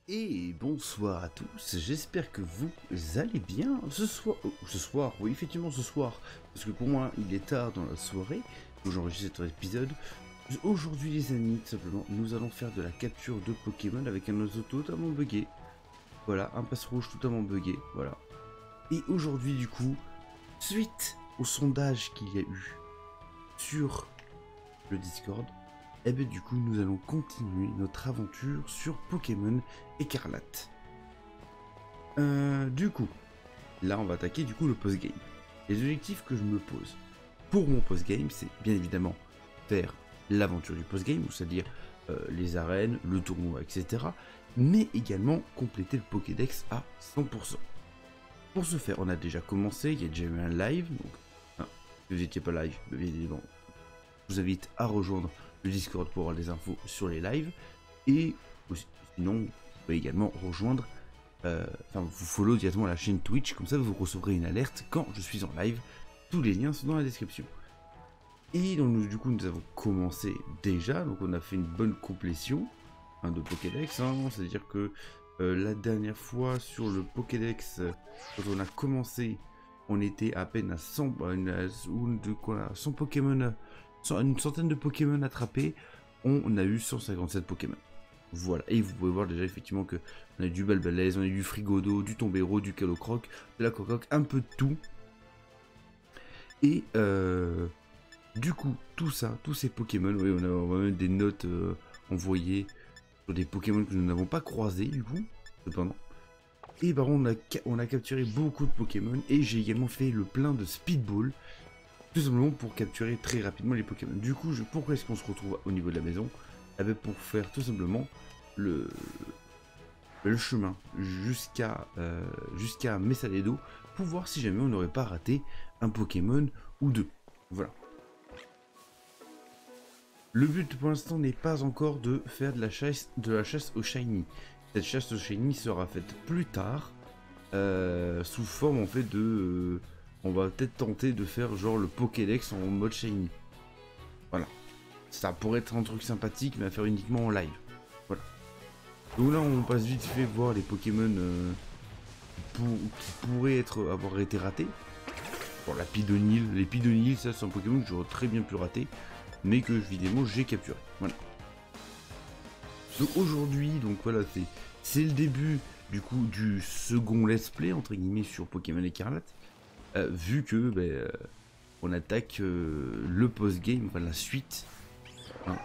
Et bonsoir à tous, j'espère que vous allez bien ce soir, oui effectivement ce soir, parce que pour moi il est tard dans la soirée où j'enregistre cet épisode. Aujourd'hui les amis, tout simplement, nous allons faire de la capture de Pokémon avec un oiseau totalement buggé. Voilà, un passe-rouge totalement buggé, voilà. Et aujourd'hui du coup, suite au sondage qu'il y a eu sur le Discord, et bien du coup nous allons continuer notre aventure sur Pokémon Écarlate. Du coup, là on va attaquer du coup le post-game. Les objectifs que je me pose pour mon post-game, c'est bien évidemment faire l'aventure du post-game, c'est-à-dire les arènes, le tournoi, etc. Mais également compléter le Pokédex à 100%. Pour ce faire, on a déjà commencé, il y a déjà eu un live, donc si vous n'étiez pas live, bien évidemment, je vous invite à rejoindre le Discord pour avoir des infos sur les lives. Et sinon, vous pouvez également rejoindre, vous follow directement la chaîne Twitch, comme ça vous recevrez une alerte quand je suis en live. Tous les liens sont dans la description. Et donc du coup nous avons commencé déjà, donc on a fait une bonne complétion de Pokédex, c'est-à-dire que la dernière fois sur le Pokédex, quand on a commencé, on était à peine à 100, 100 Pokémon, une centaine de Pokémon attrapés, on a eu 157 Pokémon. Voilà, et vous pouvez voir déjà effectivement que on a eu du Balbalaise, on a eu du Frigodo, du Tombero, du Calocroc, de la Cococ, un peu de tout. Et du coup, tout ça, tous ces Pokémon, oui, on a même des notes envoyées sur des Pokémon que nous n'avons pas croisés du coup, cependant. Et par contre, on a capturé beaucoup de Pokémon et j'ai également fait le plein de Speedball, tout simplement pour capturer très rapidement les Pokémon. Du coup, pourquoi est-ce qu'on se retrouve au niveau de la maison? Eh bien, pour faire tout simplement le chemin jusqu'à Messaledo pour voir si jamais on n'aurait pas raté un Pokémon ou deux. Voilà. Le but pour l'instant n'est pas encore de faire de la chasse au shiny. Cette chasse au shiny sera faite plus tard, sous forme en fait de... on va peut-être tenter de faire genre le Pokédex en mode shiny. Voilà. Ça pourrait être un truc sympathique, mais à faire uniquement en live. Voilà. Donc là on passe vite fait voir les Pokémon qui pourraient avoir été ratés. Bon, la Pidonil, les Pidonil, ça c'est un Pokémon que j'aurais très bien pu rater, mais que évidemment j'ai capturé. Voilà. Donc aujourd'hui, donc voilà, c'est le début du coup du second let's play entre guillemets sur Pokémon Écarlate, vu que on attaque le post-game, enfin la suite. Hein.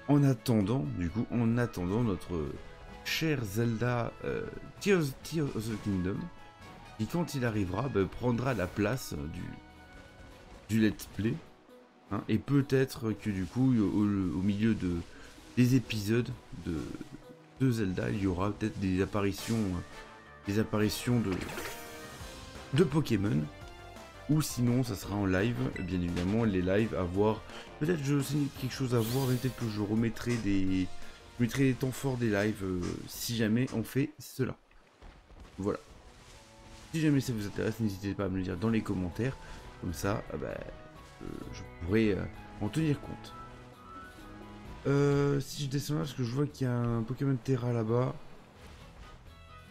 En attendant notre cher Zelda Tears of the Kingdom, qui quand il arrivera prendra la place du let's play. Hein, et peut-être que du coup au milieu des épisodes de Zelda, il y aura peut-être des apparitions de Pokémon, ou sinon ça sera en live, bien évidemment les lives à voir, peut-être je sais quelque chose à voir, et peut-être que je remettrai des temps forts des lives si jamais on fait cela. Voilà. Si jamais ça vous intéresse, n'hésitez pas à me le dire dans les commentaires, comme ça je pourrais en tenir compte. Si je descends là, parce que je vois qu'il y a un Pokémon Terra là-bas.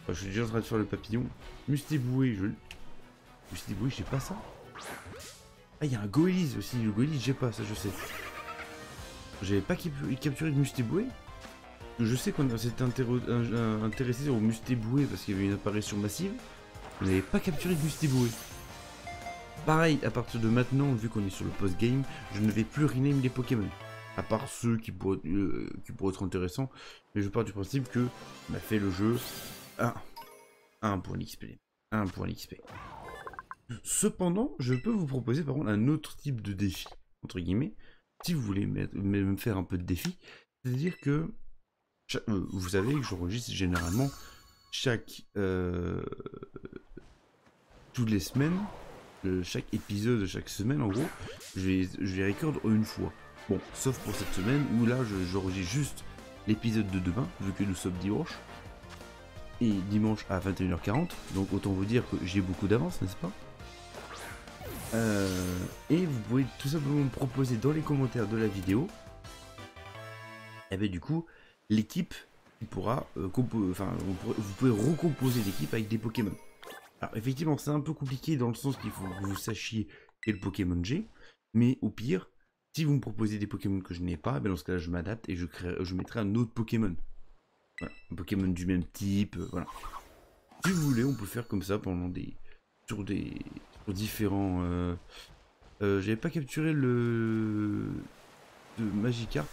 Enfin, je suis déjà en train de faire le papillon. Mustéboué, Mustéboué, j'ai pas ça. Ah, il y a un Goéliz aussi. Le Goéliz, j'ai pas ça, je sais. J'avais pas capturé de Mustéboué. Je sais qu'on s'était intéressé au Mustéboué parce qu'il y avait une apparition massive. On n'avait pas capturé de Mustéboué. Pareil, à partir de maintenant, vu qu'on est sur le post-game, je ne vais plus rename les Pokémon. À part ceux qui pourraient être intéressants. Mais je pars du principe que on a fait le jeu à 1 point d'XP. 1 point d'XP. Cependant, je peux vous proposer par contre un autre type de défi, entre guillemets, si vous voulez me faire un peu de défi. C'est-à-dire que, vous savez que j'enregistre généralement toutes les semaines, chaque épisode de chaque semaine en gros, je les record une fois. Bon, sauf pour cette semaine où là j'enregistre juste l'épisode de demain, vu que nous sommes dimanche. Et dimanche à 21h40, donc autant vous dire que j'ai beaucoup d'avance, n'est-ce pas? Et vous pouvez tout simplement me proposer dans les commentaires de la vidéo, et bien du coup, l'équipe qui pourra vous pouvez recomposer l'équipe avec des Pokémon. Alors effectivement c'est un peu compliqué dans le sens qu'il faut que vous sachiez quel Pokémon j'ai, mais au pire, si vous me proposez des Pokémon que je n'ai pas, ben dans ce cas-là je m'adapte et je mettrai un autre Pokémon. Voilà, un Pokémon du même type, voilà. Si vous voulez, on peut faire comme ça pendant sur différents. J'avais pas capturé le Magikarp.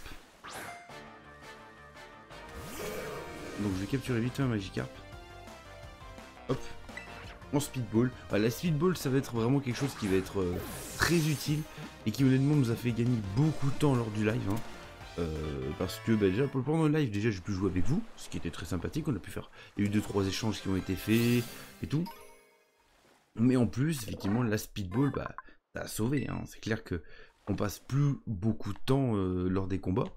Donc je vais capturer vite un Magikarp. Hop. En speedball. La speedball ça va être vraiment quelque chose qui va être très utile et qui honnêtement nous a fait gagner beaucoup de temps lors du live. Hein. Parce que déjà pendant le live déjà j'ai pu jouer avec vous, ce qui était très sympathique, on a pu faire. Il y a eu 2-3 échanges qui ont été faits et tout. Mais en plus, effectivement, la speedball, ça a sauvé. Hein. C'est clair que on passe plus beaucoup de temps lors des combats.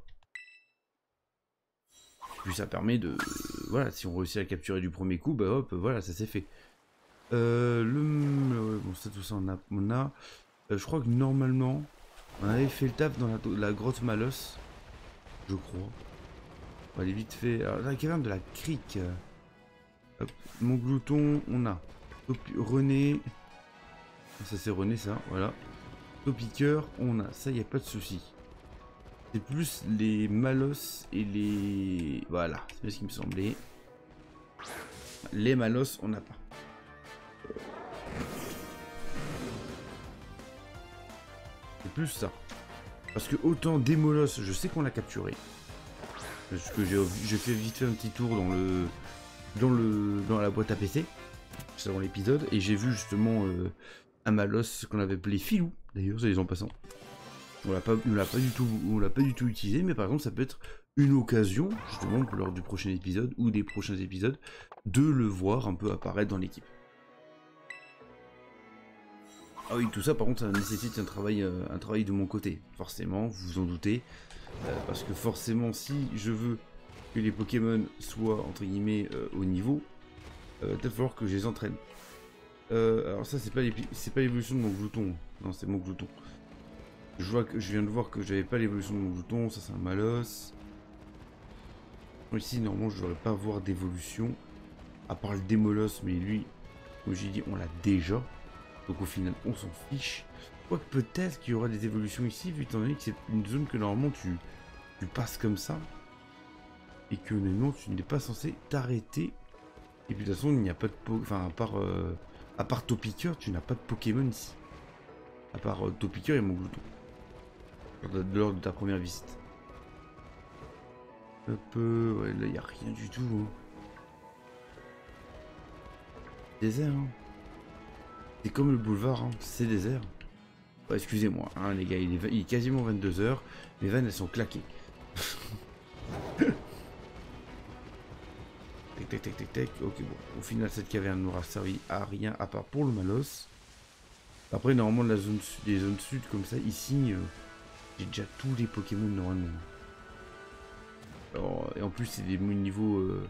Puis ça permet de... voilà, si on réussit à capturer du premier coup, hop, voilà, ça s'est fait. Bon, ça, tout ça, on a je crois que normalement, on avait fait le taf dans la grotte Malos. Je crois. On va aller vite fait... Alors, la caverne de la crique. Hop, mon glouton, on a... René... Ça c'est René ça, voilà. Topiqueur, on a, ça y a pas de souci. C'est plus les Malos et les... Voilà, c'est bien ce qui me semblait. Les Malos, on n'a pas. C'est plus ça. Parce que autant des Molos, je sais qu'on l'a capturé. Parce que j'ai fait vite fait un petit tour dans la boîte à PC. C'est dans l'épisode. Et j'ai vu justement un Malos qu'on avait appelé Filou. D'ailleurs, c'est les en passant. On l'a pas du tout utilisé, mais par exemple ça peut être une occasion, justement, lors du prochain épisode ou des prochains épisodes, de le voir un peu apparaître dans l'équipe. Ah oui, tout ça par contre ça nécessite un travail de mon côté, forcément, vous vous en doutez, parce que forcément si je veux que les Pokémon soient entre guillemets au niveau, il va falloir que je les entraîne. Alors ça c'est pas l'évolution de mon glouton, non c'est mon glouton. Je viens de voir que j'avais pas l'évolution de mon glouton, ça c'est un Malos. Ici normalement je devrais pas avoir d'évolution, à part le Démolos, mais lui, comme j'ai dit, on l'a déjà. Donc au final on s'en fiche. Quoique peut-être qu'il y aura des évolutions ici, vu étant donné que c'est une zone que normalement tu passes comme ça. Et que honnêtement tu n'es pas censé t'arrêter. Et puis de toute façon il n'y a pas de enfin à part Topiqueur, tu n'as pas de Pokémon ici. À part Topiqueur et mon glouton. Lors de ta première visite. Un peu... ouais, là, il n'y a rien du tout. Hein. Désert, hein. C'est comme le boulevard, hein. C'est désert. Ouais, excusez-moi, hein, les gars, il est quasiment 22 h. Mes vannes, elles sont claquées. Tac, tac, tac, tac, tac. Ok, bon. Au final, cette caverne n'aura servi à rien, à part pour le Malos. Après, normalement, les zones sud, comme ça, ici... j'ai déjà tous les Pokémon normalement. Alors, et en plus c'est des niveaux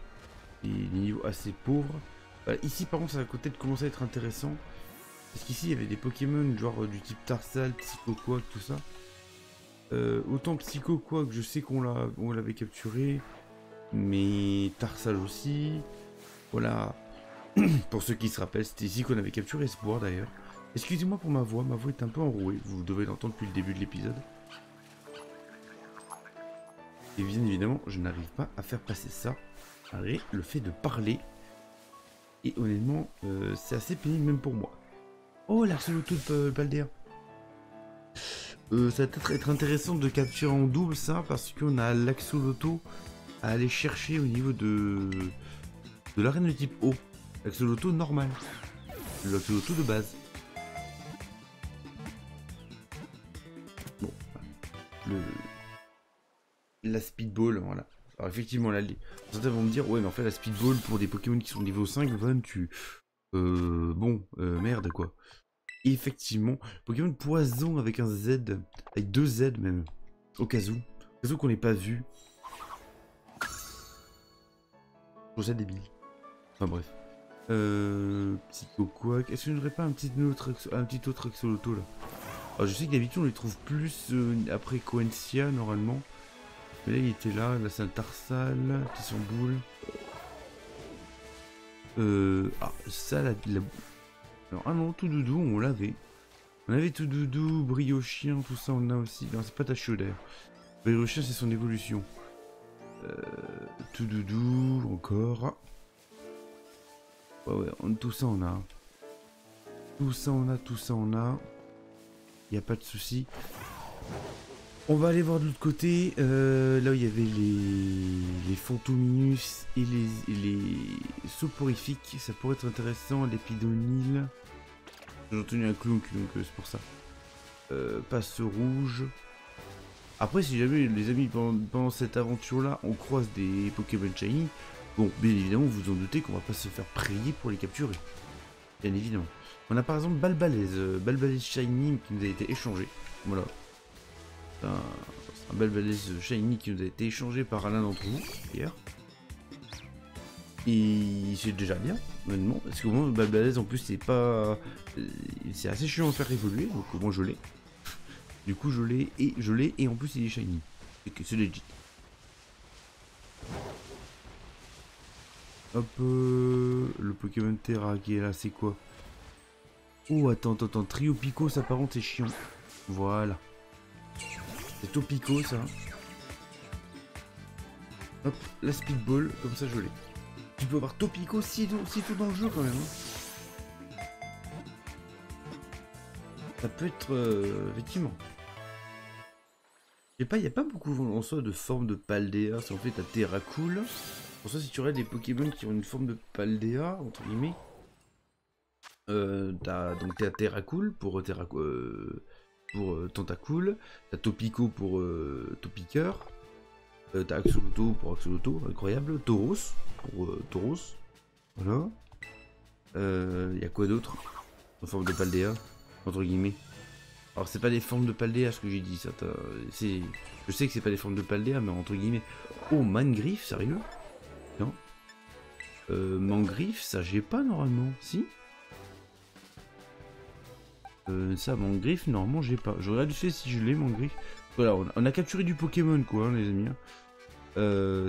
assez pauvres. Ici par contre ça va peut-être commencer à être intéressant. Parce qu'ici il y avait des Pokémon genre du type Tarsal, Psychoquack, tout ça. Autant Psychoquack je sais qu'on l'avait capturé. Mais Tarsal aussi. Voilà. Pour ceux qui se rappellent, c'était ici qu'on avait capturé Espoir d'ailleurs. Excusez-moi pour ma voix est un peu enrouée. Vous devez l'entendre depuis le début de l'épisode. Et bien évidemment, je n'arrive pas à faire passer ça. Malgré le fait de parler. Et honnêtement, c'est assez pénible même pour moi. Oh, l'Axolotl de Paldea. Ça va peut-être être intéressant de capturer en double ça, parce qu'on a l'Axolotl à aller chercher au niveau de l'arène de type O. L'Axolotl normal. L'Axolotl de base. Bon. La speedball, voilà. Alors effectivement, là, certains vont me dire, ouais, mais en fait, la speedball pour des Pokémon qui sont niveau 5, Van, merde, quoi. Et effectivement, Pokémon poison avec un Z, avec 2 Z même, au cas où qu'on n'ait pas vu. Je trouve ça débile. Enfin bref. Psychoquack. Est-ce que je n'aurais pas un petit autre Axolotl là? Alors je sais que d'habitude on les trouve plus après Coencia normalement. Mais là il était là c'est un Tarsal, Tisson Boule. Ah, ça Alors, ah non, tout doudou, on l'avait. On avait tout doudou, briochien, tout ça on a aussi. Non, c'est pas Tachio d'ailleurs. Briochien c'est son évolution. Tout doudou, encore. Ouais, tout ça on a. Tout ça on a, tout ça on a. Y a pas de souci. On va aller voir de l'autre côté. Là où il y avait les Fantominus et les soporifiques. Ça pourrait être intéressant. L'épidonyle. J'ai entendu un clonk donc c'est pour ça. Passe rouge. Après, si jamais les amis, pendant cette aventure-là, on croise des Pokémon Shiny, bon, bien évidemment, vous vous en doutez qu'on va pas se faire prier pour les capturer. Bien évidemment. On a par exemple Balbalaise Shiny qui nous a été échangé. Voilà. C'est un Balbalaise Shiny qui nous a été échangé par l'un d'entre vous, hier. Et c'est déjà bien, honnêtement. Parce que moi, Balbalaise, en plus, c'est pas... C'est assez chiant à faire évoluer, donc moi je l'ai. Du coup je l'ai et en plus il est shiny. C'est legit. Hop le Pokémon Terra qui est là, c'est quoi? Oh attends, Trio Pico ça par contre c'est chiant. Voilà. C'est Topico ça. Hop, la Speedball, comme ça je l'ai. Tu peux avoir Topico si tôt dans le jeu quand même. Hein. Ça peut être effectivement. Je sais pas, il n'y a pas beaucoup en soi de forme de Paldea. Si en fait t'as Terracool. Pour ça, si tu regardes les Pokémon qui ont une forme de Paldea, entre guillemets, t'as Terracool pour Tentacool, t'as Topico pour Topiqueur, t'as Axolotl pour Axolotl, incroyable, Tauros pour Tauros, voilà. Y a quoi d'autre en forme de Paldea, entre guillemets? Alors c'est pas des formes de Paldea ce que j'ai dit, ça. Je sais que c'est pas des formes de Paldea, mais entre guillemets. Oh, Mangriffe, sérieux? Non. Mangriffe, ça j'ai pas normalement, si? Ça, Mangriffe, normalement j'ai pas. Je regarde si je l'ai, Mangriffe. Voilà, on a capturé du Pokémon quoi, hein, les amis.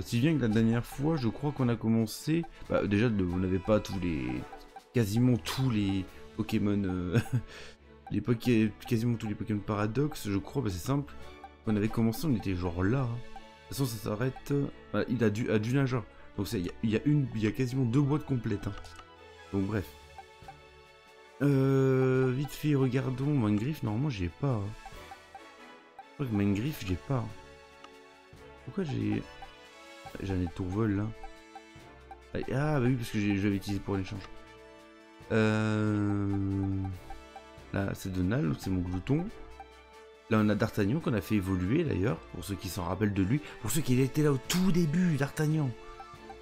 Si bien que la dernière fois, je crois qu'on a commencé. Bah, déjà, on n'avait pas quasiment tous les Pokémon. Quasiment tous les Pokémon Paradox, je crois, bah c'est simple. Quand on avait commencé, on était genre là. Hein. De toute façon, ça s'arrête. Voilà, il a du Naja. Donc il y a quasiment 2 boîtes complètes. Hein. Donc bref. Vite fait, regardons. Mangriffe, normalement, j'ai pas. Hein. Je crois que Mangriffe, j'ai pas. Pourquoi j'ai. J'en ai Tourvol là. Ah, bah oui, parce que je l'avais utilisé pour l'échange. Là, c'est Donald, c'est mon glouton. Là, on a D'Artagnan qu'on a fait évoluer d'ailleurs, pour ceux qui s'en rappellent de lui. Pour ceux qui étaient là au tout début, D'Artagnan.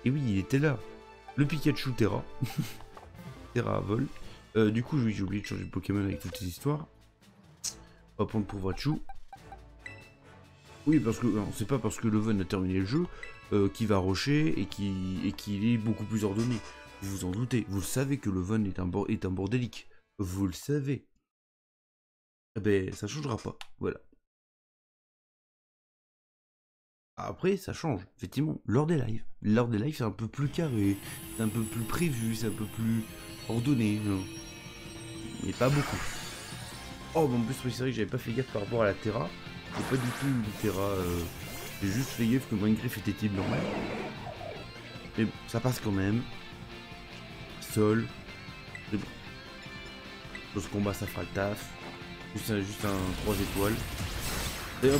Et oui, il était là. Le Pikachu Terra. Terra à vol. Du coup, j'ai oublié de changer de Pokémon avec toutes ces histoires. On va prendre pour Vrachu. Oui, parce que c'est pas parce que Leven a terminé le jeu qu'il va rusher et qu'il est beaucoup plus ordonné. Vous vous en doutez. Vous le savez que Leven est un bordélique. Vous le savez. Eh ben, ça changera pas. Voilà. Après, ça change. Effectivement, lors des lives. Lors des lives, c'est un peu plus carré. C'est un peu plus prévu. C'est un peu plus ordonné. Non. Mais pas beaucoup. Oh, bon, en plus, c'est vrai que j'avais pas fait gaffe par rapport à la Terra. C'est pas du tout une Terra. J'ai juste fait gaffe que Minecraft était type normal. Mais bon, ça passe quand même. Sol. C'est bon. Dans ce combat, ça fera le taf. Juste un 3 étoiles. D'ailleurs,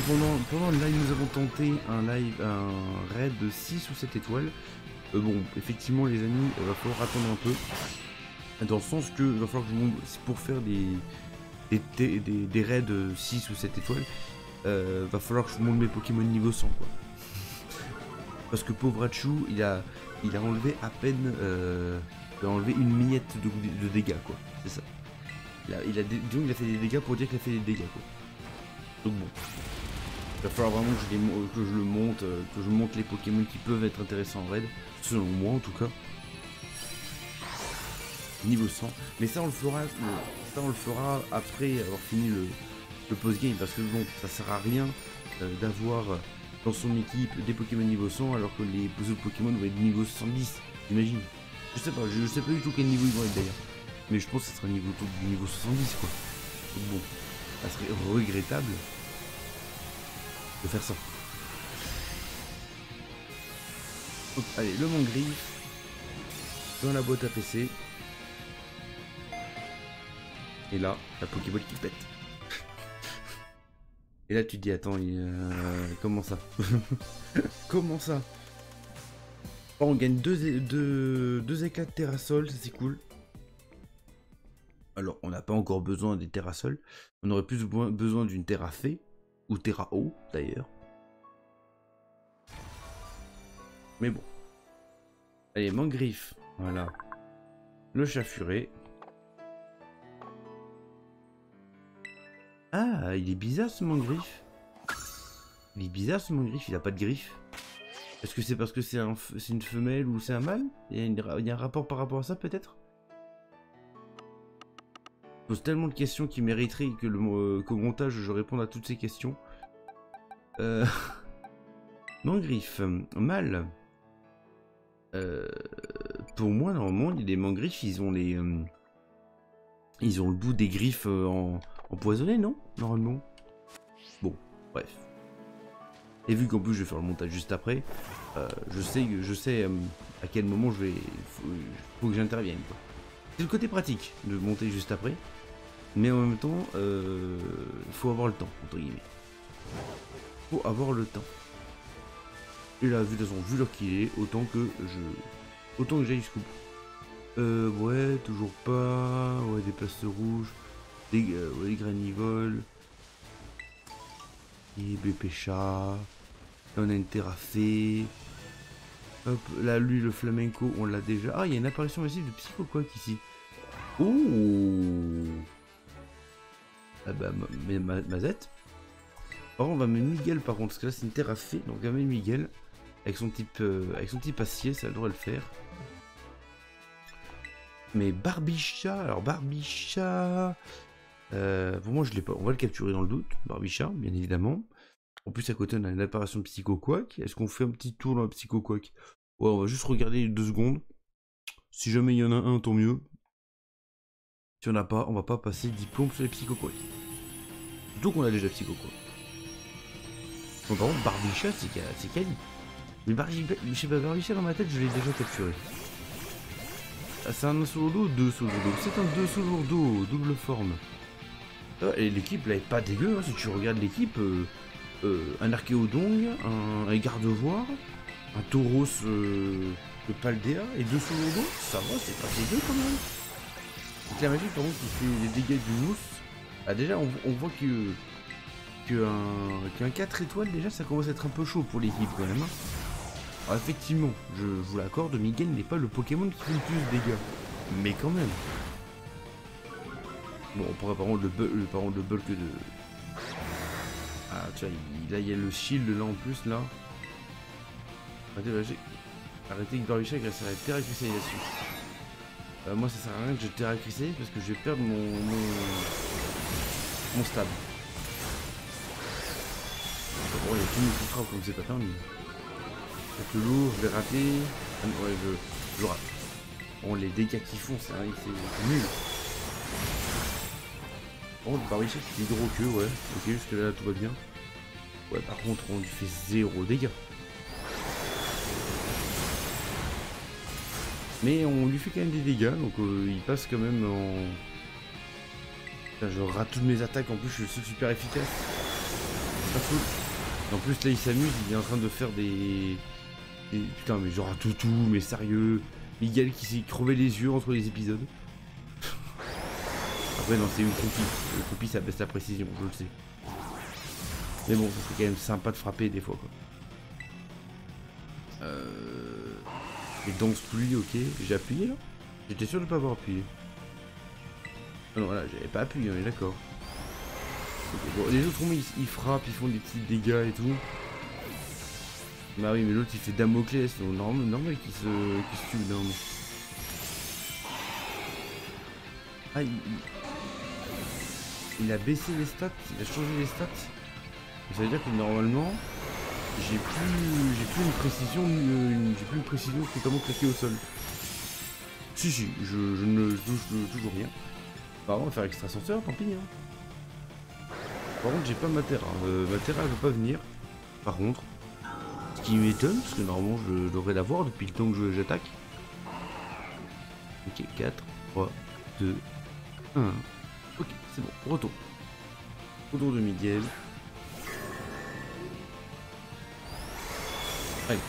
pendant le live, nous avons tenté un raid de 6 ou 7 étoiles. Bon, effectivement, les amis, il va falloir attendre un peu. Dans le sens que il va falloir que je monte, pour faire des raids de 6 ou 7 étoiles, va falloir que je monte mes Pokémon niveau 100, quoi. Parce que pauvre Vrachu, il a enlevé à peine une miette de dégâts, quoi. C'est ça. Il a fait des dégâts pour dire qu'il a fait des dégâts, quoi. Donc bon. Il va falloir vraiment que je monte les Pokémon qui peuvent être intéressants en raid. Selon moi en tout cas. Niveau 100. Mais ça on le fera après avoir fini le post-game. Parce que bon, ça sert à rien d'avoir dans son équipe des Pokémon niveau 100 alors que les autres Pokémon vont être niveau 70, j'imagine. Je sais pas du tout quel niveau ils vont être d'ailleurs. Mais je pense que ce sera niveau du niveau 70 quoi. Donc bon, ça serait regrettable de faire ça. Donc allez, le Mangriffe dans la boîte à PC. Et là, la Pokéball qui pète. Et là tu te dis attends, comment ça? Comment ça? Oh, on gagne deux éclats de Terrasol, ça c'est cool. Alors on n'a pas encore besoin des Terrasol. On aurait plus besoin d'une Terrafée. Ou Terra-O d'ailleurs. Mais bon. Allez, Mangriffe. Voilà. Le Chafuré. Ah, il est bizarre ce Mangriffe. Il est bizarre ce Mangriffe, il a pas de griffe. Est-ce que c'est parce que c'est une femelle ou c'est un mâle? Il y a un rapport par rapport à ça peut-être? Je pose tellement de questions qui mériteraient que qu'au montage je réponde à toutes ces questions. Mangriffe, mâle. Pour moi normalement les Mangriffes ils ont ils ont le bout des griffes empoisonnées, non? Normalement. Bon, bref. Et vu qu'en plus je vais faire le montage juste après, je sais à quel moment faut que j'intervienne. C'est le côté pratique de monter juste après, mais en même temps, faut avoir le temps, entre guillemets. Faut avoir le temps. Et là, de toute façon, vu l'heure qu'il est, autant que j'aille jusqu'au bout. Ouais, toujours pas. Ouais, des places rouges. Des granivoles. Et BP chat. Là, on a une Terrafée. Hop, là, lui, le flamenco, on l'a déjà. Ah, il y a une apparition massive de Psychoquack ici. Oh! Ah bah, Mazette. Par contre, on va mettre Miguel, par contre, parce que là, c'est une Terrafée. Donc, on va mettre Miguel. Avec son type acier, ça devrait le faire. Mais Barbicha, alors Barbicha... pour moi, je l'ai pas. On va le capturer dans le doute. Barbicha, bien évidemment. En plus, à côté, on a une apparition de Psychoquack. Est-ce qu'on fait un petit tour dans le Psychoquack? Ouais, on va juste regarder 2 secondes. Si jamais il y en a un, tant mieux. Si on n'a pas, on va pas passer diplôme sur les Psychoquack. Surtout qu'on a déjà Psychoquack. Bon, par contre, Barbicha, c'est quali. Mais je sais pas, Barbicha dans ma tête, je l'ai déjà capturé. Ah, c'est un solo dos ou 2 solo dos? C'est un 2 solo dos, double forme. Et l'équipe là est pas dégueu, hein, si tu regardes l'équipe. Un Archéodong, un Gardevoir, un Tauros de Paldea et 2 solo dos, ça va, c'est pas dégueu quand même. Donc la magie par contre qui fait les dégâts du mousse. Ah déjà on voit qu'un 4 étoiles déjà ça commence à être un peu chaud pour l'équipe quand même. Alors effectivement, je vous l'accorde, Miguel n'est pas le Pokémon qui fait le plus de dégâts. Mais quand même. Bon, on pourrait par contre le bulk de... Ah tu vois, là il y a le shield là en plus là. Arrêtez que Barbicha grâce à la terre cristallisation. Moi ça sert à rien que je terre cristallise parce que je vais perdre mon stab. Bon, il y a tout le monde qui frappe comme c'est pas permis. Le lourd, je vais rater. Ah, ouais, je rate. Bon, les dégâts qu'ils font, c'est nul. Bon, le Barbicha qui est hydro queue, ouais. Ok, jusque là tout va bien. Ouais, par contre, on lui fait 0 dégâts. Mais on lui fait quand même des dégâts, donc il passe quand même en... Putain, je rate toutes mes attaques, en plus je suis le seul super efficace. C'est pas cool. En plus là il s'amuse, il est en train de faire des... Putain mais genre tout, mais sérieux. Miguel qui s'est crevé les yeux entre les épisodes. Après non c'est une copie. Une copie ça baisse la précision, je le sais. Mais bon, ça serait quand même sympa de frapper des fois quoi. Et danse pluie, ok. J'ai appuyé là? J'étais sûr de ne pas avoir appuyé. Ah non voilà, j'avais pas appuyé, on est d'accord. Okay, bon, les autres ils frappent, ils font des petits dégâts et tout. Bah oui mais l'autre il fait Damoclès, donc normal qu'il se tue non. Ah il a baissé les stats, il a changé les stats. Ça veut dire que normalement j'ai plus une précision totalement claquée au sol. Si, je ne touche toujours rien. Bah, on va faire extrasenseur, tant pis. Hein. Par contre, j'ai pas ma Terra. Ma Terra, elle veut pas venir. Par contre, ce qui m'étonne, parce que normalement, je devrais l'avoir depuis le temps que j'attaque. Ok, 4, 3, 2, 1. Ok, c'est bon, retour. Retour de mid-game. Allez.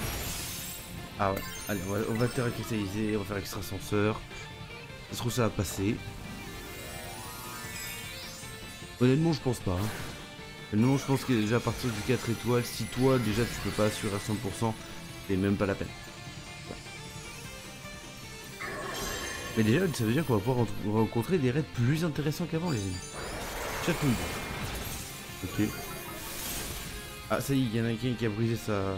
Ah ouais, allez, on va terra cristalliser, on va faire extrasenseur. Ça se trouve ça va passer. Honnêtement, je pense pas. Hein. Honnêtement, je pense que déjà à partir du 4 étoiles, si toi déjà tu peux pas assurer à 100%, c'est même pas la peine. Ouais. Mais déjà, ça veut dire qu'on va pouvoir rencontrer des raids plus intéressants qu'avant, les amis. Chatouille. Ok. Ah, ça y est, il y en a quelqu'un qui a brisé sa...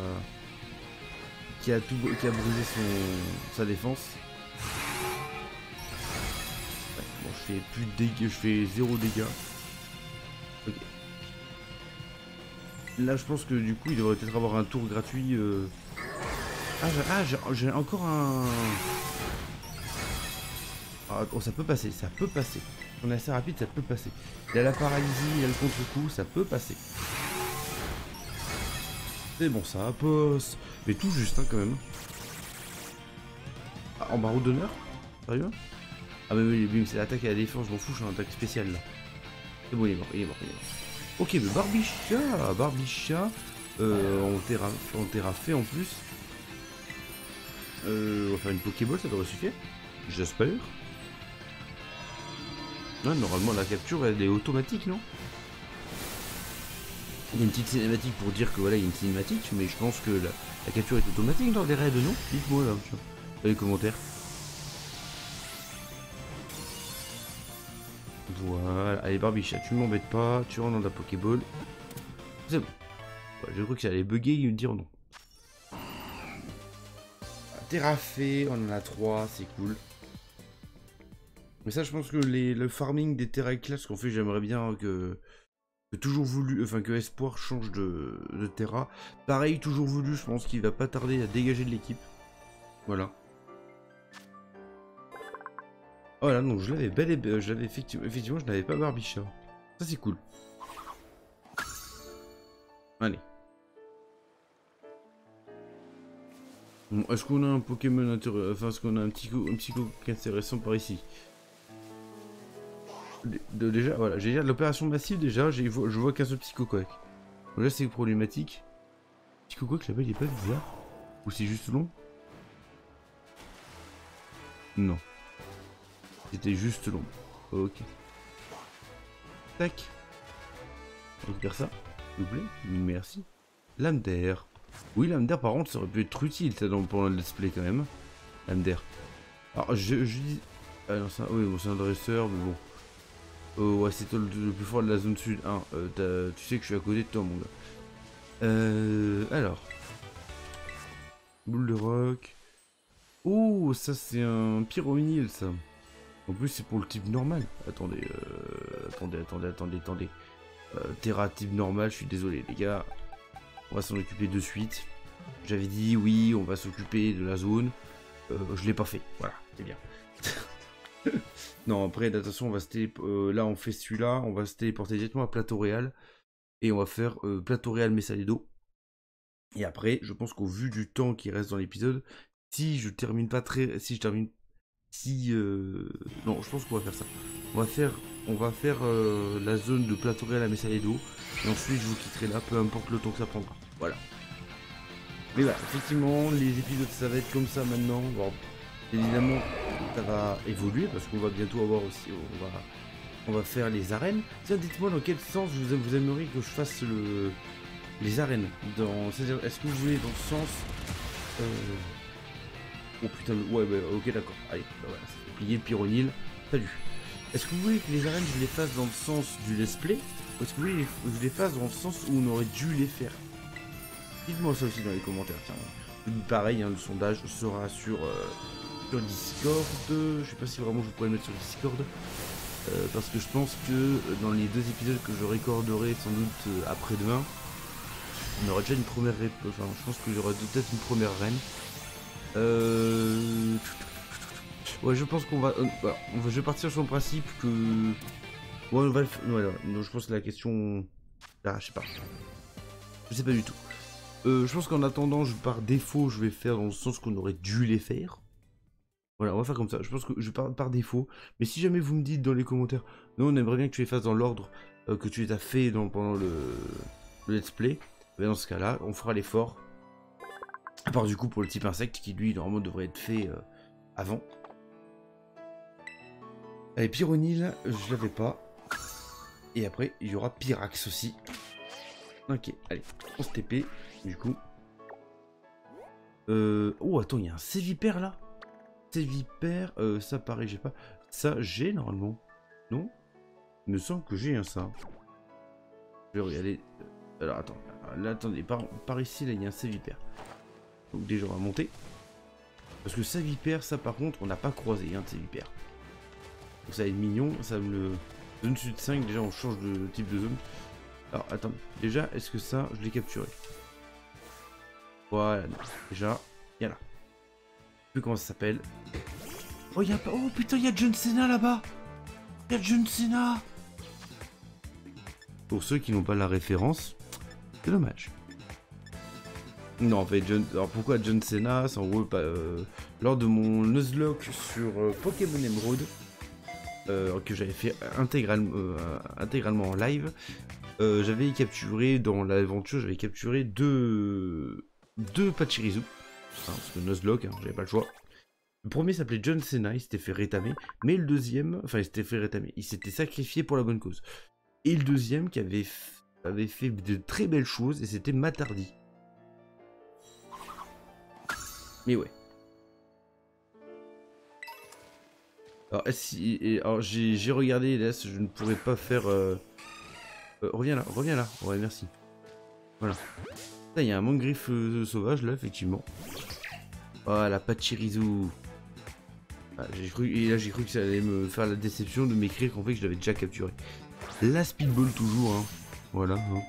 qui a brisé sa défense. Ouais, bon, je fais plus de dégâts, je fais 0 dégâts. Ok. Là, je pense que du coup, il devrait peut-être avoir un tour gratuit. J'ai encore un... Ah, oh, ça peut passer, ça peut passer. On est assez rapide, ça peut passer. Il a la paralysie, il a le contre-coup, ça peut passer. C'est bon, ça passe. Mais tout juste, hein, quand même. Ah, en barreau d'honneur? Sérieux? Ah, mais oui, c'est l'attaque et la défense, je m'en fous, je suis en attaque spéciale là. C'est bon, il est mort, il est mort, il est mort. Ok, mais Barbicha, on terra fait en plus. On va faire une Pokéball, ça devrait suffire. J'espère. Ah, normalement, la capture, elle est automatique, non? Il y a une petite cinématique pour dire que voilà, il y a une cinématique, mais je pense que la capture est automatique dans les raids, non? Dites-moi là, dans les commentaires. Voilà, allez Barbicha, tu m'embêtes pas, tu rentres dans ta Pokéball. C'est bon. Ouais, je crois que ça allait bugger et me dire non. Terrafé, on en a 3, c'est cool. Mais ça, je pense que le farming des Terra Class qu'on fait, j'aimerais bien que toujours voulu, enfin que Espoir change de Terra. Pareil, toujours voulu, je pense qu'il va pas tarder à dégager de l'équipe. Voilà. Voilà, donc je l'avais effectivement, je n'avais pas Barbicha. Ça c'est cool. Allez. Bon, est-ce qu'on a un Pokémon intéressant, enfin est-ce qu'on a un petit coup intéressant par ici? Déjà, voilà, j'ai de l'opération massive déjà, je vois qu'un seul Psychoquack. Donc là c'est problématique. Psychoquack là-bas il est pas bizarre? Ou c'est juste long? Non. C'était juste long. Ok. Tac. On récupère ça, s'il vous plaît. Merci. Lame d'air. Oui, lame d'air par contre ça aurait pu être utile ça, pendant le let's play quand même. Lame d'air. Alors je dis... Ah non, oui, bon, c'est un dresseur, mais bon. Ouais, c'est toi le plus fort de la zone sud 1. Tu sais que je suis à côté de toi, mon gars. Alors. Boule de rock. Oh, ça c'est un pyronil, ça. En plus, c'est pour le type normal. Attendez, attendez. Terra type normal, je suis désolé, les gars. On va s'en occuper de suite. J'avais dit, oui, on va s'occuper de la zone. Je l'ai pas fait. Voilà, c'est bien. Non, après, attention, on va se là, on fait celui-là. On va se téléporter directement à Plateau Réal. Et on va faire Plateau Réal Messaledo. Et après, je pense qu'au vu du temps qui reste dans l'épisode, si je termine pas très... Si je termine... Si... Non, je pense qu'on va faire ça. On va faire la zone de Plateau Réal à Messaledo. Et ensuite, je vous quitterai là, peu importe le temps que ça prendra. Voilà. Mais voilà, effectivement, les épisodes, ça va être comme ça maintenant. Bon, évidemment, ça va évoluer parce qu'on va bientôt avoir aussi... On va faire les arènes. Tiens, dites-moi dans quel sens vous aimeriez que je fasse les arènes. C'est-à-dire, est-ce que vous voulez dans le sens... Oh putain, ouais, bah, ok, d'accord. Allez, bah voilà, c'est plié le pyronil. Salut. Est-ce que vous voulez que les arènes, je les fasse dans le sens du let's play? Ou est-ce que vous voulez que je les fasse dans le sens où on aurait dû les faire? Dites-moi ça aussi dans les commentaires, tiens. Pareil, hein, le sondage sera sur Discord. Je sais pas si vraiment je pourrais le mettre sur Discord. Parce que je pense que dans les 2 épisodes que je recorderai sans doute après-demain, On aura déjà une première enfin, je pense qu'il y aura peut-être une première reine. Ouais, je pense qu'on va... voilà, je vais partir sur le principe que... Ouais, on va le faire... Voilà, donc je pense que la question... Ah, je sais pas. Je sais pas du tout. Je pense qu'en attendant, par défaut, je vais faire dans le sens qu'on aurait dû les faire. Voilà, on va faire comme ça. Je pense que je pars par défaut. Mais si jamais vous me dites dans les commentaires, non, on aimerait bien que tu les fasses dans l'ordre que tu les as fait pendant le let's play, ben dans ce cas-là, on fera l'effort. À part du coup pour le type insecte qui lui, normalement, devrait être fait avant. Allez, Pyronil, je l'avais pas. Et après, il y aura Pyrax aussi. Ok, allez, on se TP, du coup. Oh, attends, il y a un Sévipère là. Sévipère, ça pareil, j'ai pas. Ça, j'ai normalement. Non? Il me semble que j'ai un ça. Je vais regarder. Alors, attends. Là, attendez, par ici, là, il y a un Sévipère. Donc, déjà, on va monter. Parce que Sévipère, ça, par contre, on n'a pas croisé, hein, de Sévipère. Donc, ça va être mignon. Ça me le. Zone sud 5, déjà, on change de type de zone. Alors, attends. Déjà, est-ce que ça, je l'ai capturé? Voilà, non. Déjà, il y a là. Je sais plus comment ça s'appelle. Oh, y a pas... Oh putain, il y a John Cena là-bas. Il y a John Cena. Pour ceux qui n'ont pas la référence, c'est dommage. Non, en fait, alors pourquoi John Cena? C'est en gros lors de mon Nuzlocke sur Pokémon Emerald, que j'avais fait intégralement en live, j'avais capturé dans l'aventure, j'avais capturé deux Pachirisu. Enfin, parce que Nuzlocke, hein, j'avais pas le choix. Le premier s'appelait John Cena, il s'était fait rétamer, mais le deuxième, enfin il s'était fait rétamer, il s'était sacrifié pour la bonne cause. Et le deuxième qui avait fait de très belles choses, et c'était Matardi. Mais ouais. Alors, j'ai regardé, là, je ne pourrais pas faire... reviens là, ouais merci. Voilà. Là il y a un mangriffe sauvage là, effectivement. Voilà, Pachirisu. Ah, j'ai cru que ça allait me faire la déception de m'écrire qu'en fait je l'avais déjà capturé. La speedball toujours, hein. Voilà. Hein.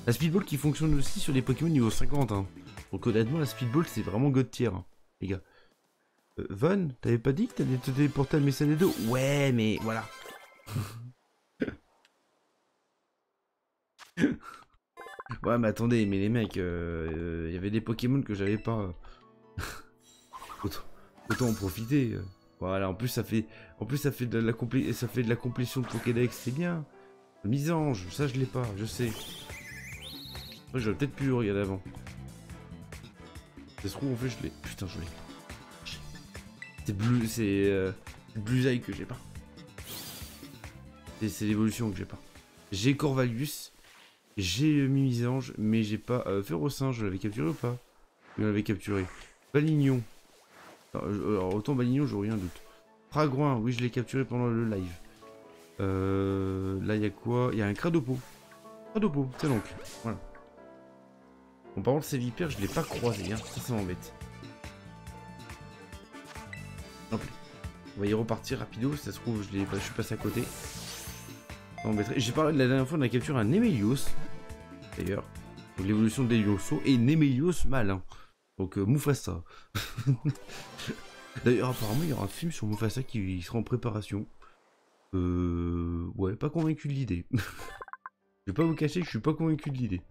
La speedball qui fonctionne aussi sur les Pokémon niveau 50. Hein. Donc honnêtement, la speedball c'est vraiment god tier, hein, les gars. Von, t'avais pas dit que t'allais te téléporter à Messané 2? Ouais, mais voilà. Ouais, mais attendez, mais les mecs, il y avait des Pokémon que j'avais pas. Autant en profiter. Voilà, en plus ça fait de la complétion de Pokédex, c'est bien. Misange, ça je l'ai pas, je sais. Ouais, j'aurais peut-être pu le regarder avant. Ça se trouve en fait je l'ai. Putain, je l'ai. C'est Bluesaille que j'ai pas. C'est l'évolution que j'ai pas. J'ai Corvalus, j'ai Mimisange, mais j'ai pas Férocinge, je l'avais capturé ou pas? Je l'avais capturé. Balignon. Alors autant Balignon, j'aurais rien doute. Fragouin, oui je l'ai capturé pendant le live. Là il y a quoi? Il y a un Cradopo. Cradopo, c'est donc. Voilà. Bon par contre ces vipères je l'ai pas croisé, hein. Ça m'embête. Non plus. On va y repartir rapido, si ça se trouve je suis passé à côté. J'ai parlé de la dernière fois on a capturé un Nemelios. D'ailleurs. Donc l'évolution d'Elioso et Nemelios mâle. Hein. Donc Mufasa. D'ailleurs apparemment il y aura un film sur Mufasa qui sera en préparation. Ouais, pas convaincu de l'idée. Je vais pas vous cacher que je suis pas convaincu de l'idée.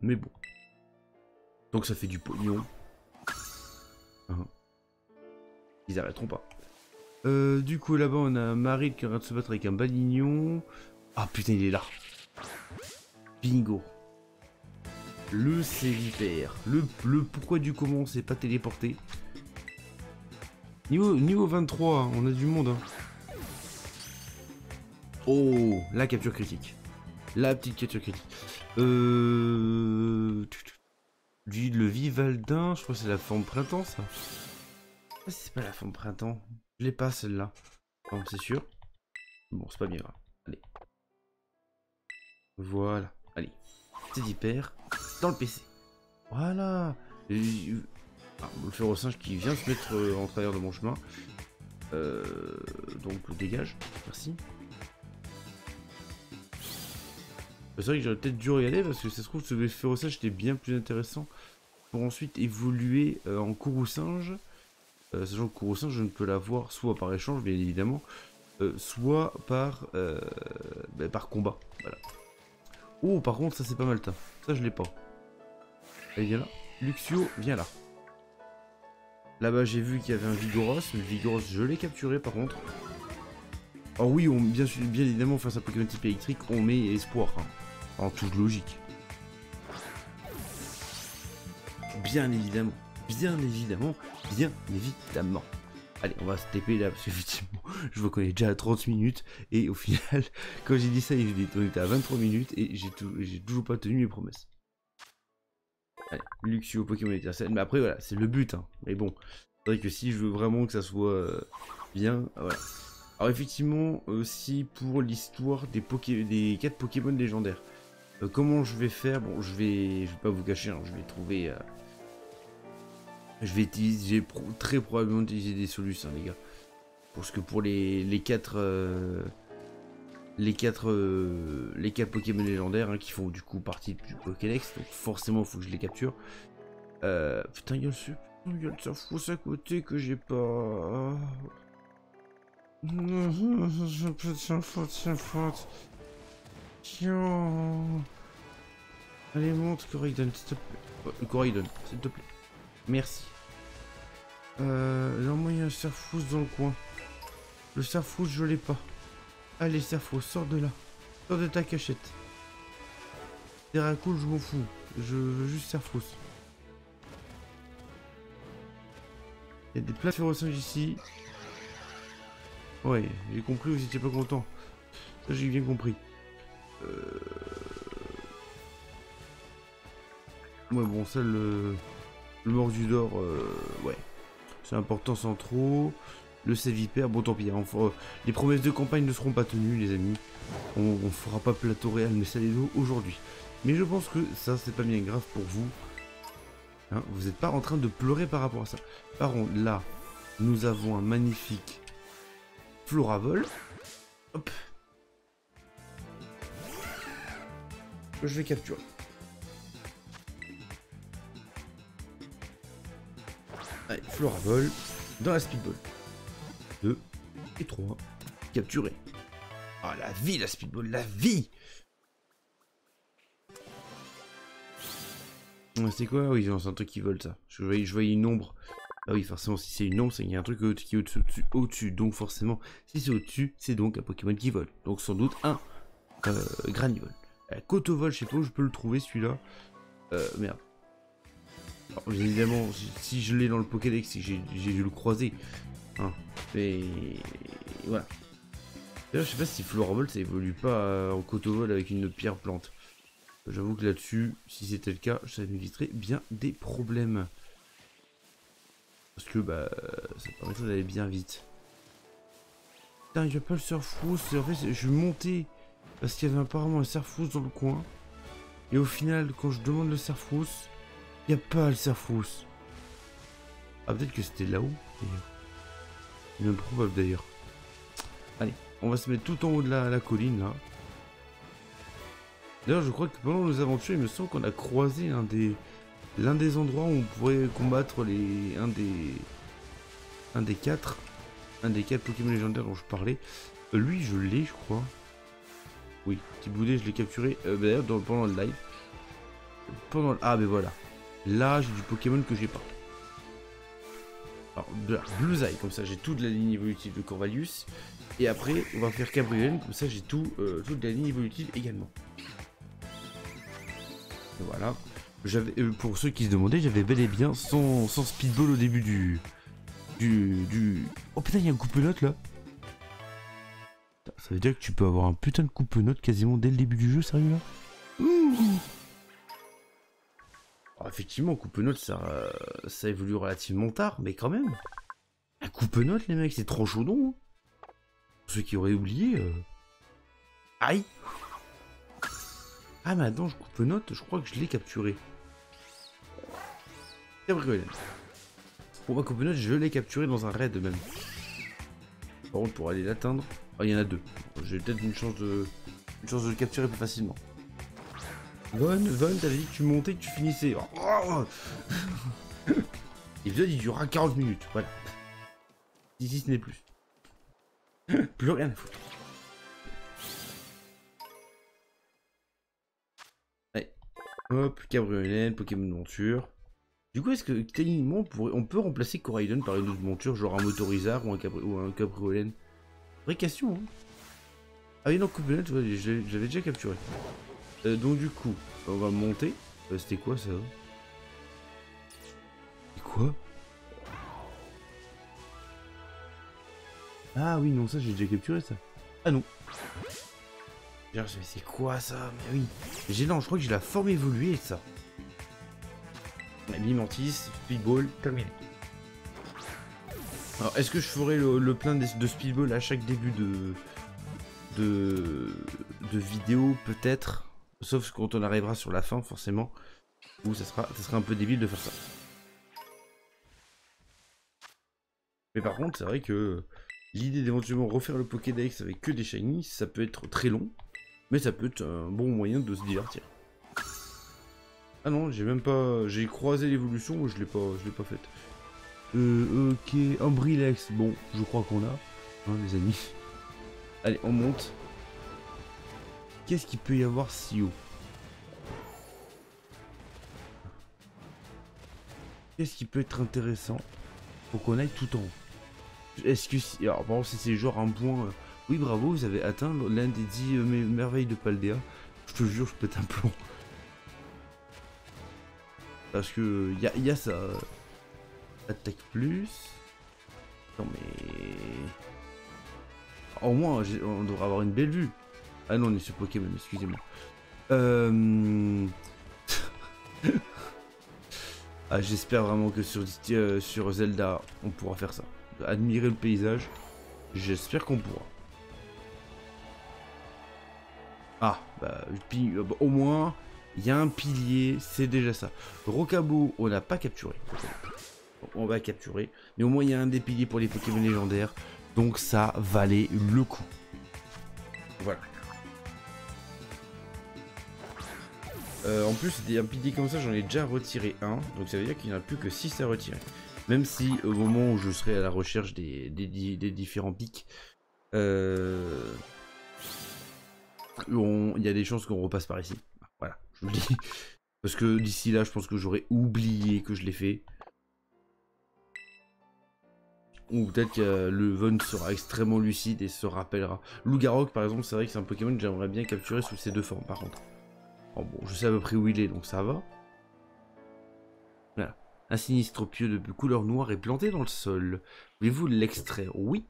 Mais bon. Donc ça fait du pognon. Ils arrêteront pas. Du coup là-bas on a Marie qui est en train de se battre avec un Balignon. Ah putain il est là. Bingo. Le Sévipère. Le pourquoi du comment on s'est pas téléporté. Niveau 23, hein, on a du monde. Hein. Oh, la capture critique. La petite capture critique. Le Vivaldin, je crois que c'est la forme printemps ça. Ah, c'est pas la forme printemps. Je l'ai pas celle-là. Non, c'est sûr. Bon, c'est pas bien grave. Allez. Voilà. Allez. C'est hyper. Dans le PC. Voilà. Le Férocinge qui vient se mettre en travers de mon chemin. Donc dégage. Merci. C'est vrai que j'aurais peut-être dû regarder parce que ça se trouve ce féroçage était bien plus intéressant pour ensuite évoluer en courroux-singe. Sachant que courroux-singe, je ne peux l'avoir soit par échange, bien évidemment, soit par combat. Voilà. Oh, par contre, ça c'est pas mal, ça je l'ai pas. Allez, viens là. Luxio, viens là. Là-bas, j'ai vu qu'il y avait un Vigoroth. Le Vigoroth, je l'ai capturé par contre. Alors oui, bien évidemment, face à Pokémon type électrique, on met espoir. Hein, en toute logique. Bien évidemment. Bien évidemment. Bien évidemment. Allez, on va se TP là, parce qu'effectivement, je vois qu'on est déjà à 30 minutes. Et au final, quand j'ai dit ça, on était à 23 minutes. Et j'ai toujours pas tenu mes promesses. Allez, Luxio, Pokémon étincelle. Mais après, voilà, c'est le but. Hein. Mais bon, c'est vrai que si je veux vraiment que ça soit bien, voilà. Alors effectivement, aussi pour l'histoire des 4 Pokémon légendaires. Comment je vais faire? Bon, je vais pas vous cacher, hein, je vais trouver... je vais utiliser, très probablement utiliser des solutions, hein, les gars. Parce que pour les 4 Pokémon légendaires hein, qui font du coup partie du Pokédex, donc forcément il faut que je les capture. Putain, il y a le Surfousse à côté que j'ai pas... Tiens, faute. Tiens. Allez, monte, Coraidon, s'il te plaît. Coraidon, s'il te plaît. Merci. Là, moi, il y a un Surfousse dans le coin. Le Surfousse, je l'ai pas. Allez, Surfousse, sors de là. Sors de ta cachette. Terracool, je m'en fous. Je veux juste Surfousse. Il y a des places féroçanges ici. Ouais, j'ai compris, vous étiez pas content. Ça, j'ai bien compris. Ouais, bon, ça, le Mordudor, ouais. C'est important sans trop. Le Sévipère, bon, tant pis. Hein, les promesses de campagne ne seront pas tenues, les amis. On fera pas plateau réel, mais Salédo aujourd'hui. Mais je pense que ça, c'est pas bien grave pour vous. Hein, vous n'êtes pas en train de pleurer par rapport à ça. Par contre, là, nous avons un magnifique Floravol. Hop. Je vais capturer. Allez, Floravol dans la Speedball. 2 et 3. Capturé. Ah, la vie, la Speedball, la vie! C'est quoi? Oui, c'est un truc qui vole, ça. Je voyais une ombre. Ah oui, forcément, si c'est une ombre, c'est qu'il y a un truc qui est au-dessus. Donc, forcément, si c'est au-dessus, c'est donc un Pokémon qui vole. Donc, sans doute, un Granivol. Cotovol, je sais pas où je peux le trouver, celui-là. Merde. Alors, bien évidemment, si je l'ai dans le Pokédex, c'est que j'ai dû le croiser. Hein. Et voilà. D'ailleurs, je sais pas si Floravol, ça évolue pas en Cotovol avec une pierre plante. J'avoue que là-dessus, si c'était le cas, ça m'éviterait bien des problèmes. Parce que bah ça permettrait d'aller bien vite. Putain, il n'y a pas le Surfousse. En fait, je suis monté parce qu'il y avait apparemment un Surfousse dans le coin. Et au final, quand je demande le Surfousse, il n'y a pas le Surfousse. Ah, peut-être que c'était là-haut, d'ailleurs. C'est même probable, d'ailleurs. Allez, on va se mettre tout en haut de la colline, là. D'ailleurs, je crois que pendant nos aventures, il me semble qu'on a croisé l'un des endroits où on pourrait combattre un des quatre Pokémon légendaires dont je parlais. Lui, je l'ai, je crois. Oui, petit boudet, je l'ai capturé d'ailleurs pendant le live. Ah, mais voilà. Là, j'ai du Pokémon que j'ai pas. Alors, de la Bluezaï, comme ça, j'ai toute la ligne évolutive de Corvallis. Et après, on va faire Cabriel, comme ça, j'ai toute la ligne évolutive également. Voilà. Pour ceux qui se demandaient, j'avais bel et bien son speedball au début du... Oh putain, il y a un coupe-note là. Ça veut dire que tu peux avoir un putain de coupe-note quasiment dès le début du jeu, sérieux là. Alors, effectivement, coupe-note, ça évolue relativement tard, mais quand même. Un coupe-note, les mecs, c'est trop chaudon. Hein. Pour ceux qui auraient oublié... Aïe. Ah, mais attends, je coupe-note, je crois que je l'ai capturé. Cabriel. Pour ma coupe-note, je l'ai capturé dans un raid même. Par contre, pour aller l'atteindre... Oh, il y en a deux. J'ai peut-être une chance de le capturer plus facilement. Von, t'avais dit que tu montais, que tu finissais. Oh. L'épisode il durera 40 minutes, voilà. Ici ce n'est plus. Plus rien à foutre. Allez. Hop, cabriolette, Pokémon monture. Du coup, est-ce que techniquement on peut remplacer Coraidon par une autre monture, genre un Motorizard ou un cabriolette? Vraie question, hein. Ah oui, non, Coupelette, j'avais déjà capturé. Donc du coup, on va monter. C'était quoi ça? C'est quoi? Ah oui, non, ça j'ai déjà capturé ça. Ah non. C'est quoi ça? Mais oui. Non, je crois que j'ai la forme évoluée de ça. Bimantis, Speedball, terminé. Alors, est-ce que je ferai le plein de Speedball à chaque début de vidéo? Peut-être. Sauf quand on arrivera sur la fin, forcément. Où ça sera un peu débile de faire ça. Mais par contre, c'est vrai que l'idée d'éventuellement refaire le Pokédex avec que des shiny, ça peut être très long. Mais ça peut être un bon moyen de se divertir. Ah non, j'ai même pas... J'ai croisé l'évolution, mais je l'ai pas faite. Ok, un Brilex. Bon, je crois qu'on a, hein, les amis. Allez, on monte. Qu'est-ce qu'il peut y avoir si haut? Qu'est-ce qui peut être intéressant pour qu'on aille tout en haut? Est-ce que si... Alors, par exemple, si c'est genre un point... Oui, bravo, vous avez atteint l'un des 10 merveilles de Paldea. Je te jure, je pète un plomb. Parce que y a ça. Attaque plus. Non mais... Au moins, on devrait avoir une belle vue. Ah non, on est sur Pokémon, excusez-moi. Ah, j'espère vraiment que sur Zelda, on pourra faire ça. Admirer le paysage. J'espère qu'on pourra. Ah, bah, au moins, il y a un pilier, c'est déjà ça. Rocabo, on n'a pas capturé. On va capturer. Mais au moins, il y a un des piliers pour les Pokémon légendaires. Donc ça valait le coup. Voilà. En plus, un pilier comme ça, j'en ai déjà retiré un. Donc ça veut dire qu'il n'y en a plus que 6 à retirer. Même si au moment où je serai à la recherche des différents pics, il y a des chances qu'on repasse par ici. Voilà, je vous le dis. Parce que d'ici là, je pense que j'aurais oublié que je l'ai fait. Ou peut-être que le Von sera extrêmement lucide et se rappellera. Lougarok, par exemple, c'est vrai que c'est un Pokémon que j'aimerais bien capturer sous ces deux formes, par contre. Oh, bon, je sais à peu près où il est, donc ça va. Voilà. Un sinistre pieu de couleur noire est planté dans le sol. Voulez-vous l'extraire? Oui.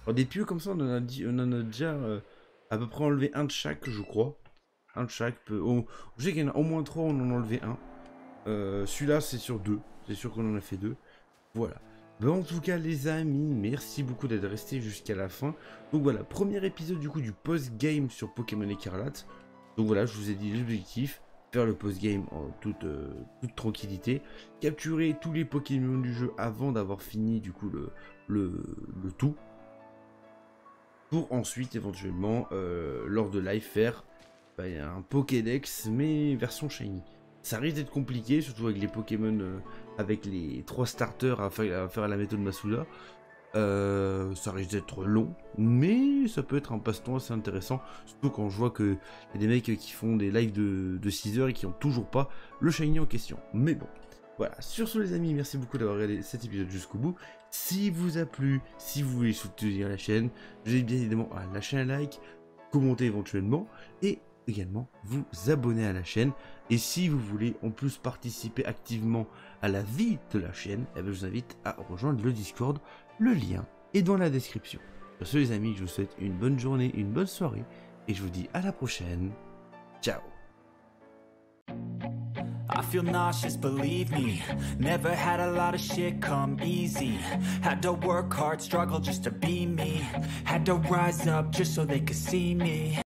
Alors, des pieux comme ça, on en a déjà à peu près enlevé un de chaque, je crois. Un de chaque peut... je sais qu'il y en a au moins 3, on en a enlevé un. Celui-là, c'est sur 2. C'est sûr qu'on en a fait 2. Voilà. Ben, en tout cas, les amis, merci beaucoup d'être restés jusqu'à la fin. Donc voilà, premier épisode du coup du post-game sur Pokémon Écarlate. Donc voilà, je vous ai dit l'objectif, faire le post-game en toute tranquillité, capturer tous les Pokémon du jeu avant d'avoir fini du coup le tout. Pour ensuite éventuellement, lors de live, faire un Pokédex mais version shiny. Ça risque d'être compliqué, surtout avec les Pokémon, avec les 3 starters à faire à la méthode Masuda. Ça risque d'être long, mais ça peut être un passe-temps assez intéressant. Surtout quand je vois qu'il y a des mecs qui font des lives de 6 heures et qui n'ont toujours pas le shiny en question. Mais bon, voilà. Sur ce les amis, merci beaucoup d'avoir regardé cet épisode jusqu'au bout. Si vous a plu, si vous voulez soutenir la chaîne, je vous invite bien évidemment à lâcher un like, commenter éventuellement, et également vous abonner à la chaîne. Et si vous voulez en plus participer activement à la vie de la chaîne, eh bien, je vous invite à rejoindre le Discord. Le lien est dans la description. Sur ce les amis, je vous souhaite une bonne journée, une bonne soirée, et je vous dis à la prochaine. Ciao. I feel nauseous, believe me. Never had a lot of shit come easy. Had to work hard, struggle just to be me. Had to rise up just so they could see me.